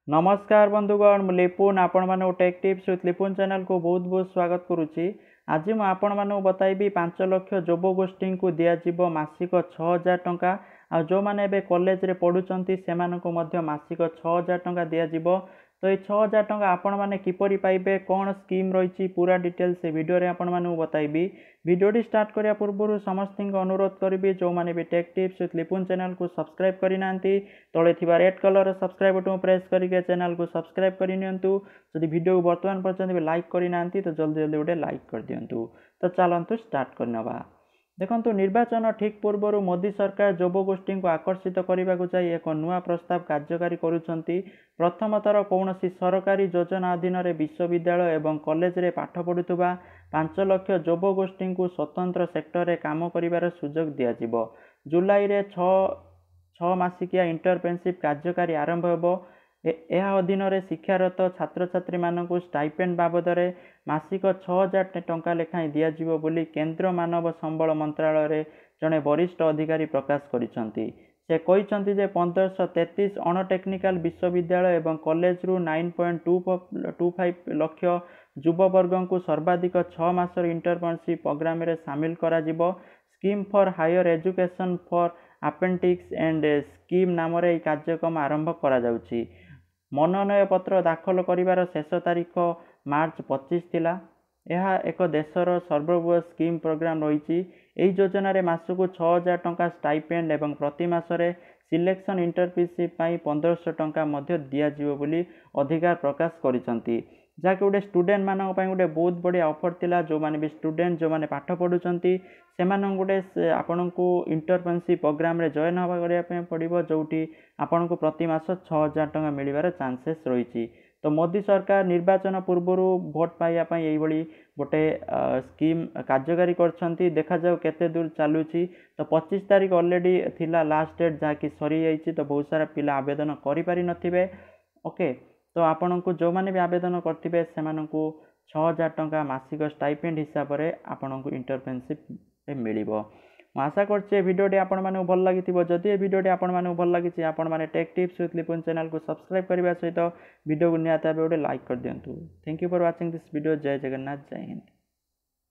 नमस्कार बंधुगण मु लिपुन आपण मैंने take tips with Lipun channel को बहुत बहुत स्वागत करुच्ची। आज मुझे आपण मानक बताइबी 5 लाख युव गोष्ठी को दिज्व मासिक 6000 टंका। आ जो मैंने एबे कॉलेज रे पढ़ुचंती सेमानकु मध्य मासिक 6000 टंका दिज्व। तो ये 6000 टंका आपण माने किपरि पाइबे कौन स्कीम रही पूरा डिटेल से वीडियो रे आपण मानक बताइबी। वीडियोटी स्टार्ट करिया पूर्व समस्त अनुरोध करी जो मैंने भी take tips with Lipun channel को सब्सक्राइब करना तले थी red colour subscribe button press करके चैनल को सब्सक्राइब करनी जदि वीडियो को बर्तमान पर्यंत भी लाइक करना तो जल्दी जल्दी गोटे लाइक कर दिंतु। तो चलतु स्टार्ट करनवा। देखो निर्वाचन ठीक पूर्व मोदी सरकार युवगोष्ठी को आकर्षित करने को चाहिए एक नुआ प्रस्ताव कार्यकारी करुँच। प्रथम थर कौन सरकारी योजना अधीन विश्वविद्यालय एवं कॉलेज रे पाठ पढ़ुवा 5 लाख युवगोष्ठी को स्वतंत्र सेक्टर रे काम करिवार सुजोग दिज्व। जुलाई रे 6 मासिकिया इंटर्नशिप कार्यकारी आरंभ होब। यह अधीन शिक्षारत छात्र छात्री मानक स्टाइपेंड बाबद मासिक 6000 टंका लेखाएं दिज्व बोली केंद्र मानव संबल मंत्रालय जड़े वरिष्ठ अधिकारी प्रकाश करिसेंती। से कहते जे 1533 अणटेक्निकाल विश्वविद्यालय एवं कॉलेज रु 9.25 लाख युववर्ग को सर्वाधिक 6 मासर इंटर्नशिप प्रोग्राम रे शामिल करा जिवो। Scheme for higher education for appendix and scheme नाम रे कार्यक्रम आरंभ करा जाउची। मनोनयन पत्र दाखल करिवार शेष तारीख मार्च 25 थिला। यह एक देशर सर्वबृहत स्कीम प्रोग्राम रही। योजना रे मासकु 6000 टंका स्टाइपेंड एवं प्रति मासरे सिलेक्शन इंटर्नशिप 1500 टंका मध्य दिज्व बोली अधिकार प्रकाश करिसंती। जहाँकि गोटे स्टूडेंट मानक गोटे बहुत बढ़िया ऑफर थिला। जो माने भी स्टूडेंट जो माने पाठ पढ़ुचंती सेमान गोटे आपन को इंटर्नशिप प्रोग्राम रे जॉइन हवा करिया पड़िबो जोठी आपन को प्रति मास 6000 टंका मिलिबार चांसेस रही। तो मोदी सरकार निर्वाचन पूर्व भोट पाइबा पई एई भली गोटे स्कीम कार्यकारी करछंती। देखा जाऊ केते दूर चालुची। तो 25 तारीख ऑलरेडी थिला लास्ट डेट जहाँकि सरी जाइछि। तो बहुत सारा पिला आवेदन करि पारि नथिबे। ओके तो आपण को जो माने भी आवेदन करथिबे सेमान को 6000 टंका मासिक स्टाइपेंड हिसाब से आपण को इंटर्नशिप मिलिबो। आशा करछे वीडियोटी आपण माने भल लागिथिबो। जदि ए वीडियोटी आपण माने भल लागिछि आपण माने tech tips with Lipun channel को सब्सक्राइब करबा सहित वीडियो को निहाती भाबे गोटे लाइक कर दियंतु। Thank you for watching this video. जय जगन्नाथ, जय हिंद।